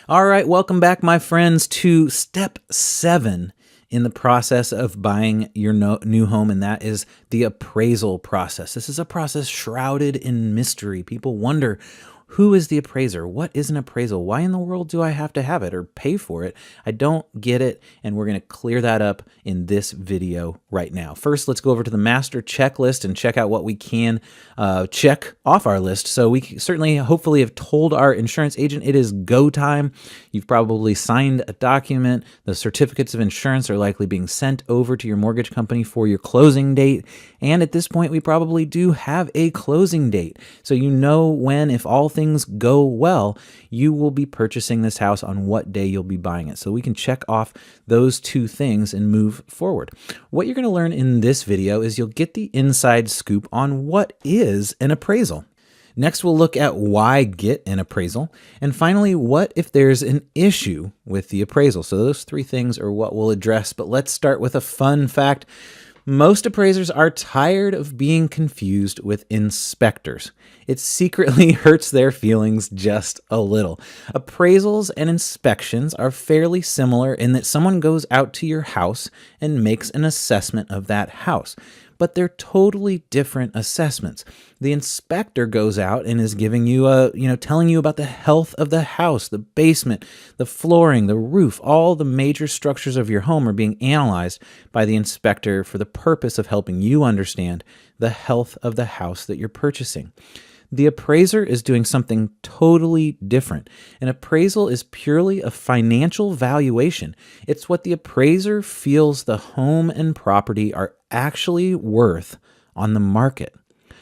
All right, welcome back, my friends, to step 7 in the process of buying your new home, and that is the appraisal process. This is a process shrouded in mystery. People wonder, who is the appraiser? What is an appraisal? Why in the world do I have to have it or pay for it? I don't get it, and we're going to clear that up in this video right now. First, let's go over to the master checklist and check out what we can check off our list. So we certainly, hopefully, have told our insurance agent it is go time. You've probably signed a document. The certificates of insurance are likely being sent over to your mortgage company for your closing date. And at this point, we probably do have a closing date. So you know when, if all things go well, you will be purchasing this house on what day you'll be buying it. So we can check off those two things and move forward. What you're going to learn in this video is you'll get the inside scoop on what is an appraisal. Next, we'll look at why get an appraisal. And finally, what if there's an issue with the appraisal? So those three things are what we'll address. But let's start with a fun fact. Most appraisers are tired of being confused with inspectors. It secretly hurts their feelings just a little. Appraisals and inspections are fairly similar in that someone goes out to your house and makes an assessment of that house. But they're totally different assessments. The inspector goes out and is giving you telling you about the health of the house, the basement, the flooring, the roof. All the major structures of your home are being analyzed by the inspector for the purpose of helping you understand the health of the house that you're purchasing. The appraiser is doing something totally different. An appraisal is purely a financial valuation. It's what the appraiser feels the home and property are actually worth on the market.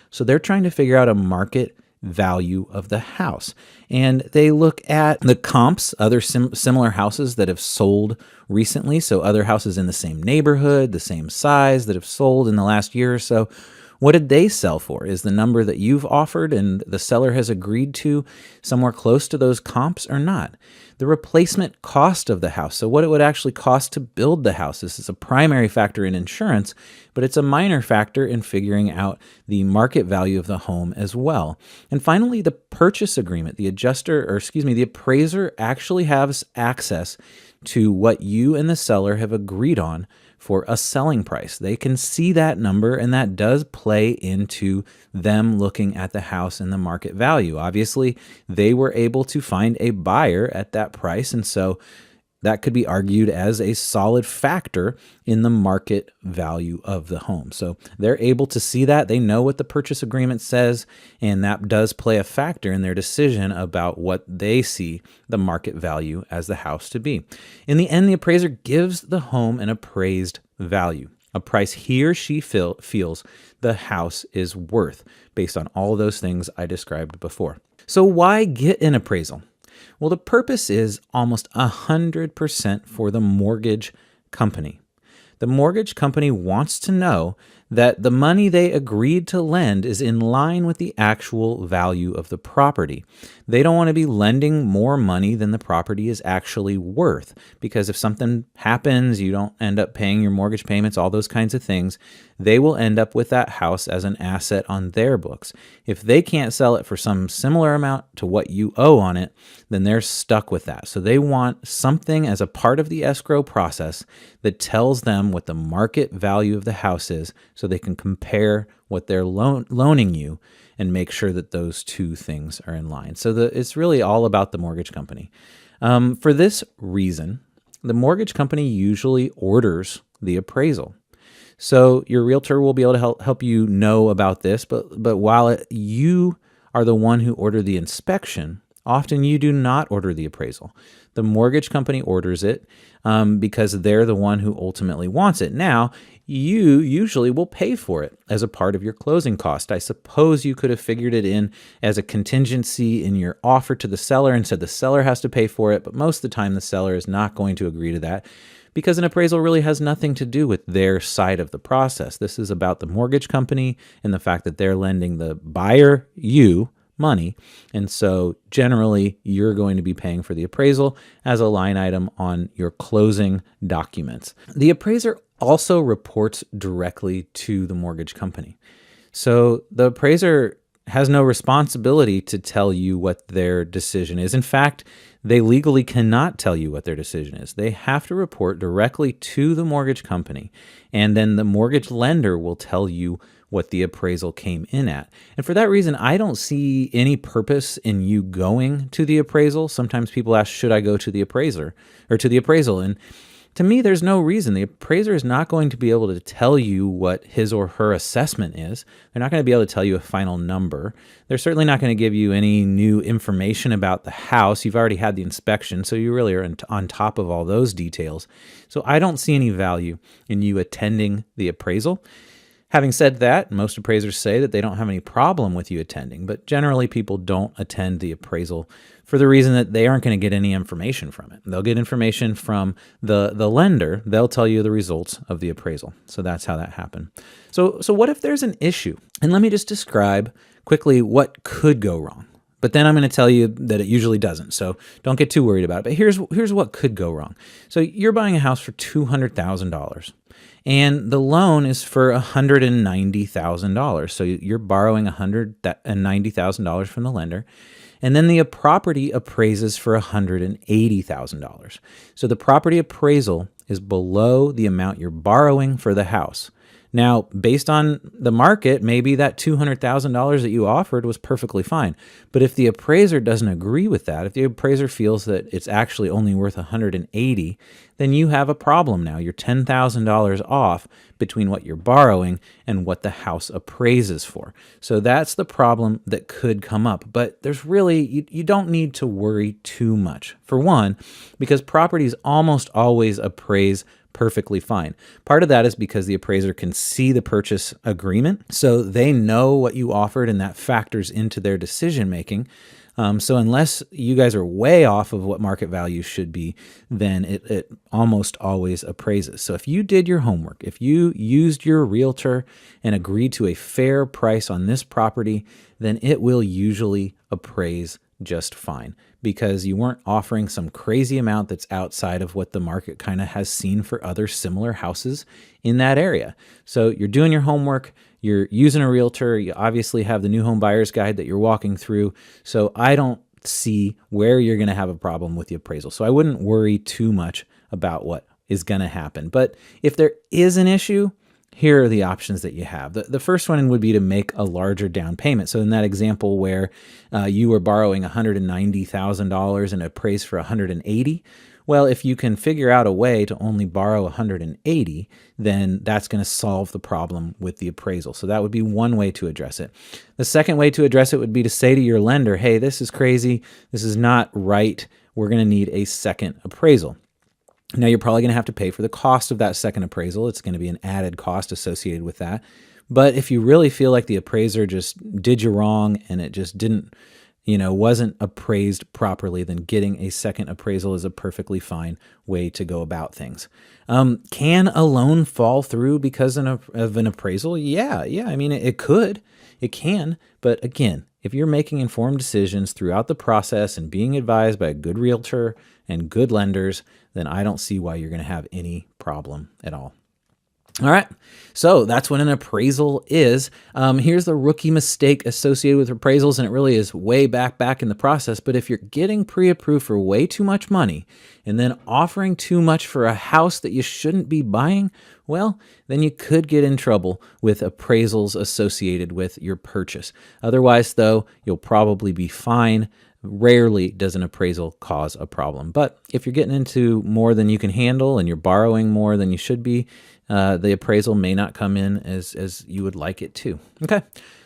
So they're trying to figure out a market value of the house. And they look at the comps, other similar houses that have sold recently. So other houses in the same neighborhood, the same size that have sold in the last year or so. What did they sell for? Is the number that you've offered and the seller has agreed to somewhere close to those comps or not? The replacement cost of the house, so what it would actually cost to build the house. This is a primary factor in insurance, but it's a minor factor in figuring out the market value of the home as well. And finally, the purchase agreement. The appraiser actually has access to what you and the seller have agreed on for a selling price. They can see that number, and that does play into them looking at the house and the market value. Obviously, they were able to find a buyer at that price, and so that could be argued as a solid factor in the market value of the home. So they're able to see that. They know what the purchase agreement says, and that does play a factor in their decision about what they see the market value as the house to be. In the end, the appraiser gives the home an appraised value, a price he or she feels the house is worth based on all those things I described before. So why get an appraisal? Well, the purpose is almost 100% for the mortgage company. The mortgage company wants to know that the money they agreed to lend is in line with the actual value of the property. They don't want to be lending more money than the property is actually worth, because if something happens, you don't end up paying your mortgage payments, all those kinds of things, they will end up with that house as an asset on their books. If they can't sell it for some similar amount to what you owe on it, then they're stuck with that. So they want something as a part of the escrow process that tells them what the market value of the house is, so they can compare what they're loaning you and make sure that those two things are in line. So it's really all about the mortgage company. For this reason, the mortgage company usually orders the appraisal. So your realtor will be able to help you know about this, but while you are the one who ordered the inspection, often you do not order the appraisal. The mortgage company orders it because they're the one who ultimately wants it. Now, you usually will pay for it as a part of your closing cost. I suppose you could have figured it in as a contingency in your offer to the seller and said the seller has to pay for it, but most of the time the seller is not going to agree to that, because an appraisal really has nothing to do with their side of the process. This is about the mortgage company and the fact that they're lending the buyer, you, money. And so generally, you're going to be paying for the appraisal as a line item on your closing documents. The appraiser also reports directly to the mortgage company. So the appraiser has no responsibility to tell you what their decision is. In fact, they legally cannot tell you what their decision is. They have to report directly to the mortgage company, and then the mortgage lender will tell you what the appraisal came in at. And for that reason, I don't see any purpose in you going to the appraisal. Sometimes people ask, should I go to the appraiser or to the appraisal? And to me, there's no reason. The appraiser is not going to be able to tell you what his or her assessment is. They're not going to be able to tell you a final number. They're certainly not going to give you any new information about the house. You've already had the inspection, so you really are on top of all those details. So I don't see any value in you attending the appraisal. Having said that, most appraisers say that they don't have any problem with you attending, but generally people don't attend the appraisal for the reason that they aren't going to get any information from it. They'll get information from the lender. They'll tell you the results of the appraisal. So that's how that happened. So what if there's an issue? And let me just describe quickly what could go wrong. But then I'm going to tell you that it usually doesn't. So don't get too worried about it. But here's what could go wrong. So you're buying a house for $200,000. And the loan is for $190,000. So you're borrowing $190,000 from the lender. And then the property appraises for $180,000. So the property appraisal is below the amount you're borrowing for the house. Now, based on the market, maybe that $200,000 that you offered was perfectly fine. But if the appraiser doesn't agree with that, if the appraiser feels that it's actually only worth $180,000, then you have a problem now. You're $10,000 off between what you're borrowing and what the house appraises for. So that's the problem that could come up. But there's really, you don't need to worry too much. For one, because properties almost always appraise perfectly fine. Part of that is because the appraiser can see the purchase agreement, so they know what you offered, and that factors into their decision making. So unless you guys are way off of what market value should be, then it almost always appraises. So if you did your homework, if you used your realtor and agreed to a fair price on this property, then it will usually appraise just fine, because you weren't offering some crazy amount that's outside of what the market kind of has seen for other similar houses in that area. So you're doing your homework, you're using a realtor, you obviously have the new home buyer's guide that you're walking through. So I don't see where you're going to have a problem with the appraisal. So I wouldn't worry too much about what is going to happen. But if there is an issue, here are the options that you have. The first one would be to make a larger down payment. So in that example where you were borrowing $190,000 and appraised for $180,000, well, if you can figure out a way to only borrow $180,000, then that's going to solve the problem with the appraisal. So that would be one way to address it. The second way to address it would be to say to your lender, hey, this is crazy. This is not right. We're going to need a second appraisal. Now, you're probably going to have to pay for the cost of that second appraisal. It's going to be an added cost associated with that. But if you really feel like the appraiser just did you wrong and it just didn't, wasn't appraised properly, then getting a second appraisal is a perfectly fine way to go about things. Can a loan fall through because of an appraisal? Yeah. I mean, it could. It can. But again, if you're making informed decisions throughout the process and being advised by a good realtor and good lenders, then I don't see why you're going to have any problem at all. All right, so that's what an appraisal is. Here's the rookie mistake associated with appraisals, and it really is way back in the process. But if you're getting pre-approved for way too much money and then offering too much for a house that you shouldn't be buying, well, then you could get in trouble with appraisals associated with your purchase. Otherwise, though, you'll probably be fine. Rarely does an appraisal cause a problem. But if you're getting into more than you can handle and you're borrowing more than you should be, the appraisal may not come in as you would like it to. Okay,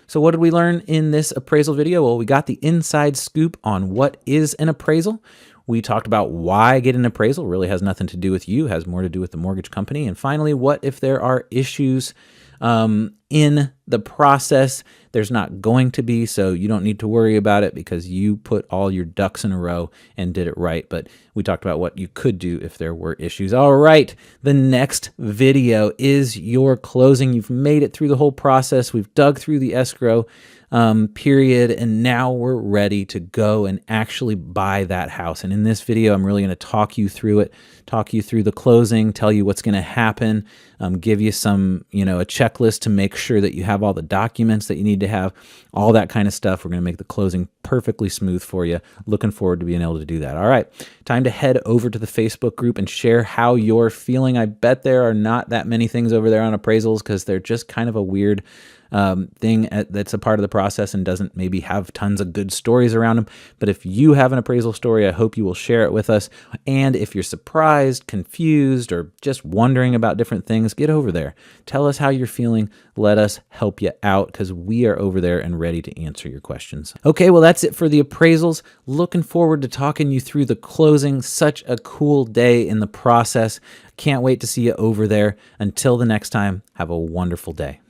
so what did we learn in this appraisal video? Well, we got the inside scoop on what is an appraisal. We talked about why get an appraisal really has nothing to do with you, has more to do with the mortgage company. And finally, what if there are issues in the process? There's not going to be, so you don't need to worry about it because you put all your ducks in a row and did it right. But we talked about what you could do if there were issues. All right, the next video is your closing. You've made it through the whole process. We've dug through the escrow period, and now we're ready to go and actually buy that house. And in this video, I'm really going to talk you through it, talk you through the closing, tell you what's going to happen, give you some, a checklist to make sure that you have all the documents that you need to have, all that kind of stuff. We're going to make the closing perfectly smooth for you. Looking forward to being able to do that. All right, time to head over to the Facebook group and share how you're feeling. I bet there are not that many things over there on appraisals because they're just kind of a weird thing that's a part of the process and doesn't maybe have tons of good stories around them. But if you have an appraisal story, I hope you will share it with us. And if you're surprised, confused, or just wondering about different things, get over there. Tell us how you're feeling. Let us help you out because we are over there and ready to answer your questions. Okay, well, that's it for the appraisals. Looking forward to talking you through the closing. Such a cool day in the process. Can't wait to see you over there. Until the next time, have a wonderful day.